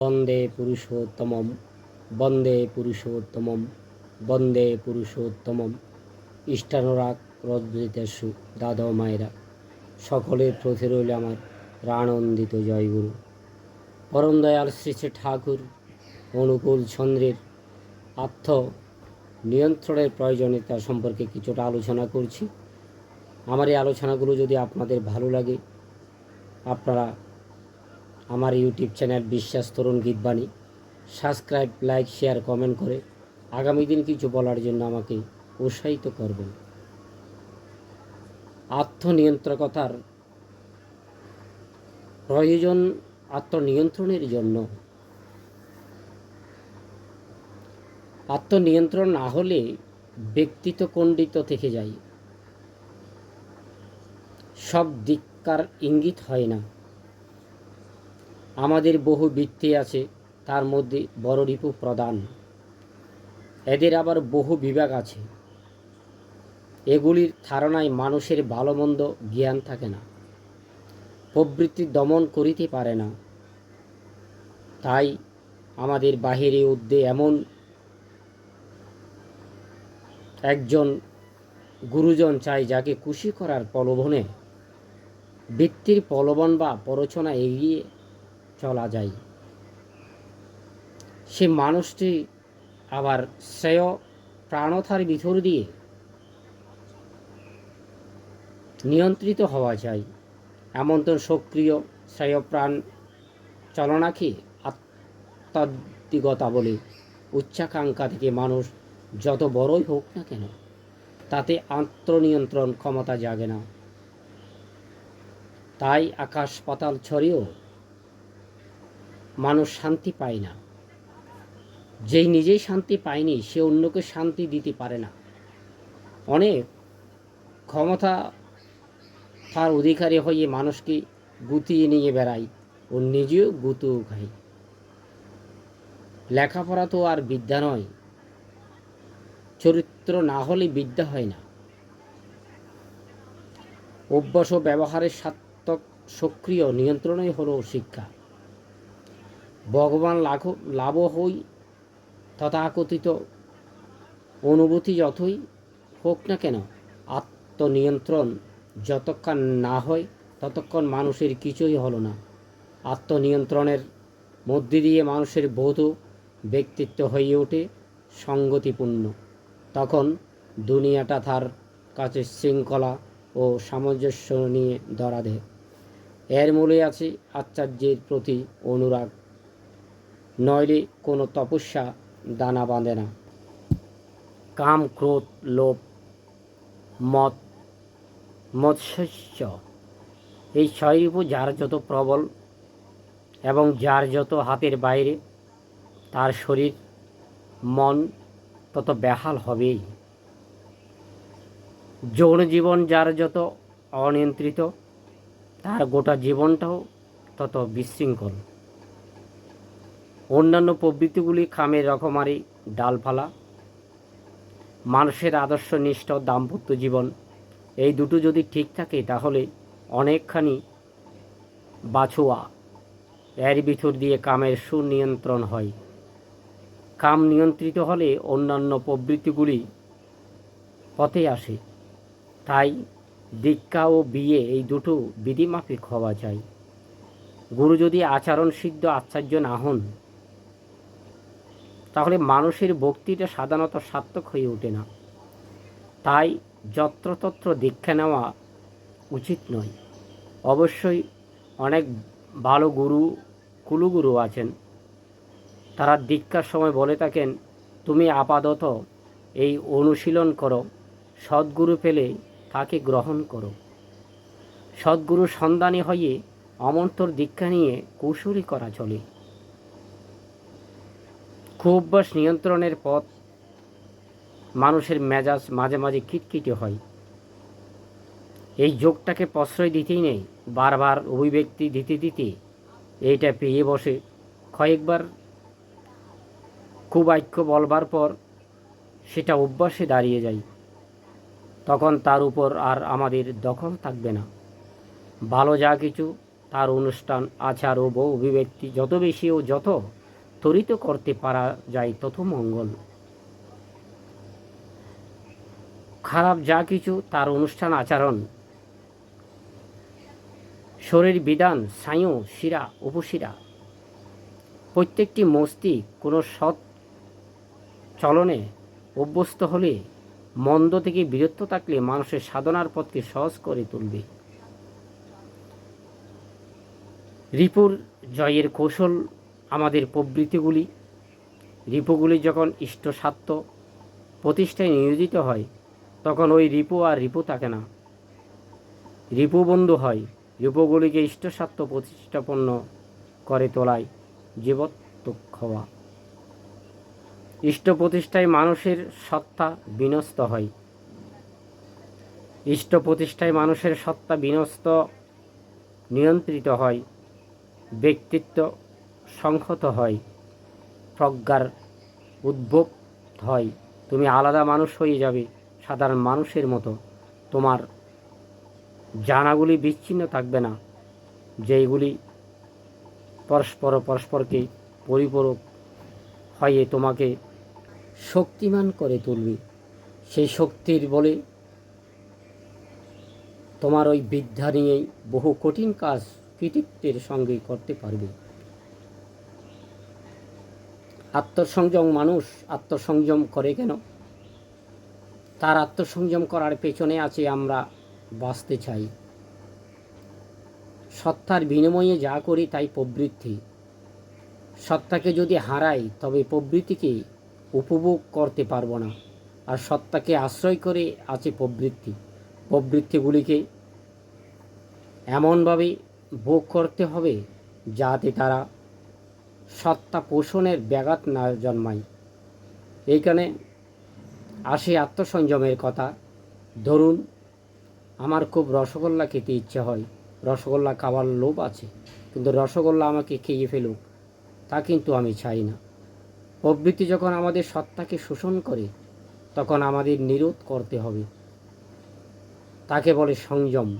বন্দে পুরুষোত্তমম বন্দে পুরুষোত্তমম বন্দে পুরুষোত্তমম ইষ্টানুরাগ রদ্রিতেষু দাদা মায়েরা সকলের প্রতি রইল আমার প্রাণন্দিত জয়গুরু। পরম দয়াল শ্রী শ্রী ঠাকুর অনুকূল চন্দ্রের আত্ম নিয়ন্ত্রণের প্রয়োজনীয়তা সম্পর্কে কিছুটা আলোচনা করছি। আমার এই আলোচনাগুলো যদি আপনাদের ভালো লাগে, আপনারা আমার ইউটিউব চ্যানেল বিশ্বাস তরুণ গীতবাণী সাবস্ক্রাইব, লাইক, শেয়ার, কমেন্ট করে আগামী দিন কিছু বলার জন্য আমাকে উৎসাহিত করবেন। আত্মনিয়ন্ত্রকতার প্রয়োজন আত্মনিয়ন্ত্রণের জন্য। আত্মনিয়ন্ত্রণ না হলে ব্যক্তিত্ব খণ্ডিত থেকে যায়, সব দিককার ইঙ্গিত হয় না। আমাদের বহু বৃত্তি আছে, তার মধ্যে বড় রিপু প্রধান। এদের আবার বহু বিভাগ আছে। এগুলির ধারণায় মানুষের ভালো মন্দ জ্ঞান থাকে না, প্রবৃত্তি দমন করিতে পারে না। তাই আমাদের বাহিরে উদ্দে এমন একজন গুরুজন চাই, যাকে খুশি করার প্রলোভনে বৃত্তির প্রলোভন বা প্ররোচনা এগিয়ে চলা যায়। সে মানুষটি আবার শ্রেয় প্রাণতার ভিতর দিয়ে নিয়ন্ত্রিত হওয়া যায়। এমন তো সক্রিয় শ্রেয় প্রাণ চলনাকে আত্মাত্মিকতা বলে। উচ্চাকাঙ্ক্ষা থেকে মানুষ যত বড়ই হোক না কেন, তাতে আত্মনিয়ন্ত্রণ ক্ষমতা জাগে না। তাই আকাশ পাতাল ছড়িয়েও মানুষ শান্তি পায় না। যেই নিজেই শান্তি পায়নি, সে অন্যকে শান্তি দিতে পারে না। অনেক ক্ষমতা তার অধিকারী হয়ে মানুষকে গুতিয়ে নিয়ে বেড়ায় ও নিজেও গুতুও খায়। লেখাপড়া তো আর বিদ্যা নয়, চরিত্র না হলে বিদ্যা হয় না। অভ্যাস ও ব্যবহারের সার্থক সক্রিয় নিয়ন্ত্রণই হলো শিক্ষা। ভগবান লাভ হই তথাকথিত অনুভূতি যতই হোক না কেন, আত্মনিয়ন্ত্রণ যতক্ষণ না হয় ততক্ষণ মানুষের কিছুই হলো না। আত্মনিয়ন্ত্রণের মধ্যে দিয়ে মানুষের বোধ ব্যক্তিত্ব হয়ে ওঠে সঙ্গতিপূর্ণ। তখন দুনিয়াটা তার কাছে শৃঙ্খলা ও সামঞ্জস্য নিয়ে ধরা দেয়। এর মূলে আছে আচার্যের প্রতি অনুরাগ, নইলে কোনো তপস্যা দানা বাঁধে না। কাম, ক্রোধ, লোভ, মদ, মৎস্য, এই ছয়রিপু যার যত প্রবল এবং যার যত হাতের বাইরে, তার শরীর মন তত বেহাল হবেই। যৌন জীবন যার যত অনিয়ন্ত্রিত, তার গোটা জীবনটাও তত বিশৃঙ্খল। অন্যান্য প্রবৃত্তিগুলি খামের রকমারি ডালপালা। মানুষের আদর্শনিষ্ঠ দাম্পত্য জীবন, এই দুটো যদি ঠিক থাকে তাহলে অনেকখানি বাছুয়া। এর ভিতর দিয়ে কামের সুনিয়ন্ত্রণ হয়। কাম নিয়ন্ত্রিত হলে অন্যান্য প্রবৃত্তিগুলি পথে আসে। তাই দীক্ষা ও বিয়ে এই দুটো বিধিমাফিক হওয়া চাই। গুরু যদি আচরণ সিদ্ধ আচার্য না হন, তাহলে মানুষের ভক্তিটা সাধারণত সার্থক হয়ে ওঠে না। তাই যত্রতত্র দীক্ষা নেওয়া উচিত নয়। অবশ্যই অনেক ভালো গুরু, কুলগুরু আছেন, তারা দীক্ষার সময় বলে থাকেন, তুমি আপাতত এই অনুশীলন করো, সদ্গুরু পেলে তাকে গ্রহণ করো। সদ্গুরুর সন্ধানী হয়ে অমন্তর দীক্ষা নিয়ে কৌশলী করা চলে। কুঅভ্যাস নিয়ন্ত্রণের পথ। মানুষের মেজাজ মাঝে মাঝে খিটখিটে হয়, এই যোগটাকে প্রশ্রয় দিতেই নেই। বারবার অভিব্যক্তি দিতে দিতে এইটা পেয়ে বসে। কয়েকবার কুবাক্য বলবার পর সেটা অভ্যাসে দাঁড়িয়ে যায়। তখন তার উপর আর আমাদের দখল থাকবে না। ভালো যা কিছু তার অনুষ্ঠান, আচার ও বহু অভিব্যক্তি যত বেশি ও যত ত্বরিত করতে পারা যায় তত মঙ্গল। খারাপ যা কিছু তার অনুষ্ঠান আচরণ, শরীর বিধান, স্নায়ু, শিরা, উপশিরা প্রত্যেকটি মস্তিষ্ক কোনো সৎ চলনে অভ্যস্ত হলে, মন্দ থেকে বিরত থাকলে মানুষের সাধনার পথকে সহজ করে তুলবে। রিপুর জয়ের কৌশল আমাদের প্রবৃত্তিগুলি, রিপুগুলি যখন ইষ্টস্বার্থ প্রতিষ্ঠায় নিয়োজিত হয় তখন ওই রিপু আর রিপু থাকে না, রিপু বন্ধু হয়। রিপুগুলিকে ইষ্টস্বার্থ প্রতিষ্ঠাপন্ন করে তোলায় জীবত্ব হওয়া। ইষ্ট প্রতিষ্ঠায় মানুষের সত্তা বিনষ্ট হয়, ইষ্ট প্রতিষ্ঠায় মানুষের সত্তা বিনষ্ট, নিয়ন্ত্রিত হয়, ব্যক্তিত্ব সংহত হয়, প্রজ্ঞার উদ্ভব হয়। তুমি আলাদা মানুষ হয়ে যাবে, সাধারণ মানুষের মতো। তোমার জানাগুলি বিচ্ছিন্ন থাকবে না, যেইগুলি পরস্পরকে পরিপূরক হয়ে তোমাকে শক্তিমান করে তুলবে। সেই শক্তির বলে তোমার ওই বিদ্যা নিয়েই বহু কঠিন কাজ কৃতিত্বের সঙ্গে করতে পারবে। আত্মসংযম, মানুষ আত্মসংযম করে কেন? তার আত্মসংযম করার পেছনে আছে আমরা বাঁচতে চাই। সত্তার বিনিময়ে যা করি তাই প্রবৃত্তি। সত্তাকে যদি হারাই তবে প্রবৃত্তিকে উপভোগ করতে পারবো না। আর সত্তাকে আশ্রয় করে আছে প্রবৃত্তি। প্রবৃত্তিগুলিকে এমনভাবে ভোগ করতে হবে যাতে তারা সত্তা পোষণের ব্যাঘাত না জন্মায়। এইখানে আসে আত্মসংযমের কথা। ধরুন আমার খুব রসগোল্লা খেতে ইচ্ছে হয়, রসগোল্লা খাওয়ার লোভ আছে, কিন্তু রসগোল্লা আমাকে খেয়ে ফেলুক তা কিন্তু আমি চাই না। প্রবৃত্তি যখন আমাদের সত্তাকে শোষণ করে তখন আমাদের নিরোধ করতে হবে। তাকে বলে সংযম।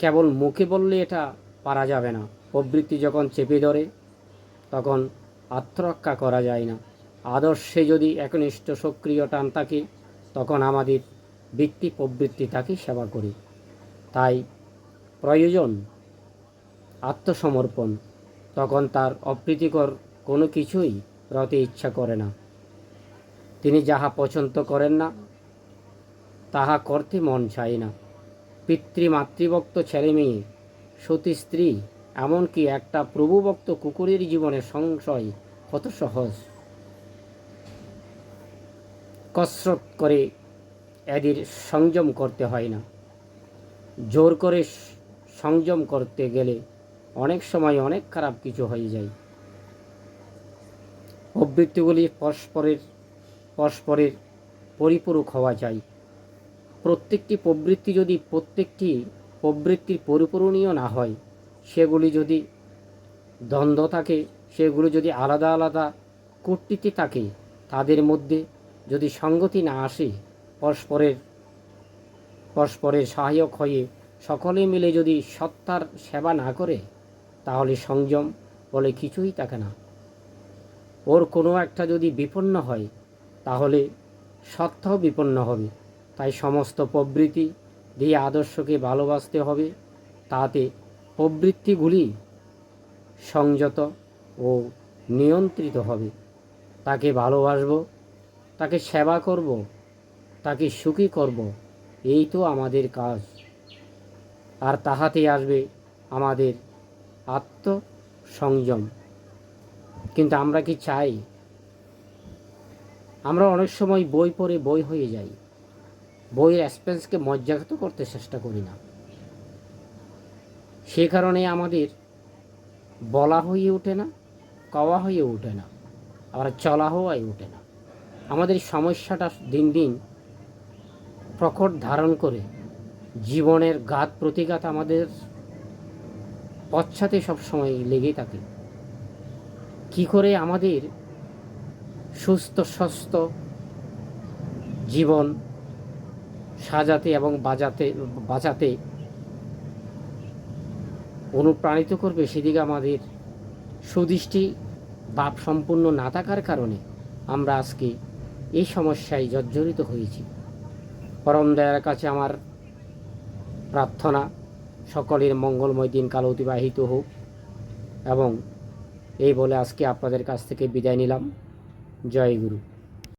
কেবল মুখে বললে এটা পারা যাবে না। প্রবৃত্তি যখন চেপে ধরে তখন আত্মরক্ষা করা যায় না। আদর্শে যদি একনিষ্ঠ সক্রিয় টান থাকে তখন আমাদের ব্যক্তি প্রবৃত্তি তাকে সেবা করে। তাই প্রয়োজন আত্মসমর্পণ। তখন তার অপ্রীতিকর কোনো কিছুই রতে ইচ্ছা করে না। তিনি যাহা পছন্দ করেন না তাহা করতে মন চায় না। পিতৃমাতৃভক্ত ছেলে মেয়ে, সতী স্ত্রী, এমনকি একটা প্রভুভক্ত কুকুরের জীবনে সংশয় কত সহজ। কসরত করে এদের সংযম করতে হয় না। জোর করে সংযম করতে গেলে অনেক সময় অনেক খারাপ কিছু হয়ে যায়। প্রবৃত্তিগুলি পরস্পরের পরিপূরক হওয়া চাই। প্রত্যেকটি প্রবৃত্তি যদি প্রত্যেকটি প্রবৃত্তির পরিপূরণীয় না হয়, সেগুলি যদি দ্বন্দ্ব থাকে, সেগুলো যদি আলাদা আলাদা কর্তৃত্বে থাকে, তাদের মধ্যে যদি সঙ্গতি না আসে, পরস্পরের সহায়ক হয়ে সকলে মিলে যদি সত্তার সেবা না করে, তাহলে সংযম বলে কিছুই থাকে না। ওর কোনো একটা যদি বিপন্ন হয় তাহলে সত্তাও বিপন্ন হবে। তাই সমস্ত প্রবৃত্তি দিয়ে আদর্শকে ভালোবাসতে হবে। তাতে প্রবৃত্তিগুলি সংযত ও নিয়ন্ত্রিত হবে। তাকে ভালোবাসব, তাকে সেবা করব, তাকে সুখী করব, এই তো আমাদের কাজ। আর তাহাতে আসবে আমাদের আত্মসংযম। কিন্তু আমরা কি চাই? আমরা অনেক সময় বই পড়ে বই হয়ে যাই, বইয়ের এক্সপেন্সকে মজ্জাগত করতে চেষ্টা করি না। সে কারণে আমাদের বলা হয়ে ওঠে না, কওয়া হয়ে ওঠে না, আবার চলা হয়ে ওঠে না। আমাদের সমস্যাটা দিন দিন প্রকট ধারণ করে। জীবনের ঘাত প্রতিঘাত আমাদের পশ্চাতে সবসময় লেগে থাকে। কি করে আমাদের সুস্থ স্বাস্থ্য জীবন সাজাতে এবং বাঁচাতে অনুপ্রাণিত করবে সেদিকে আমাদের সুদৃষ্টি ভাব সম্পূর্ণ না থাকার কারণে আমরা আজকে এই সমস্যায় জর্জরিত হয়েছি। পরম দয়ার কাছে আমার প্রার্থনা সকলের মঙ্গলময় দিনকাল অতিবাহিত হোক, এবং এই বলে আজকে আপনাদের কাছ থেকে বিদায় নিলাম। জয় গুরু।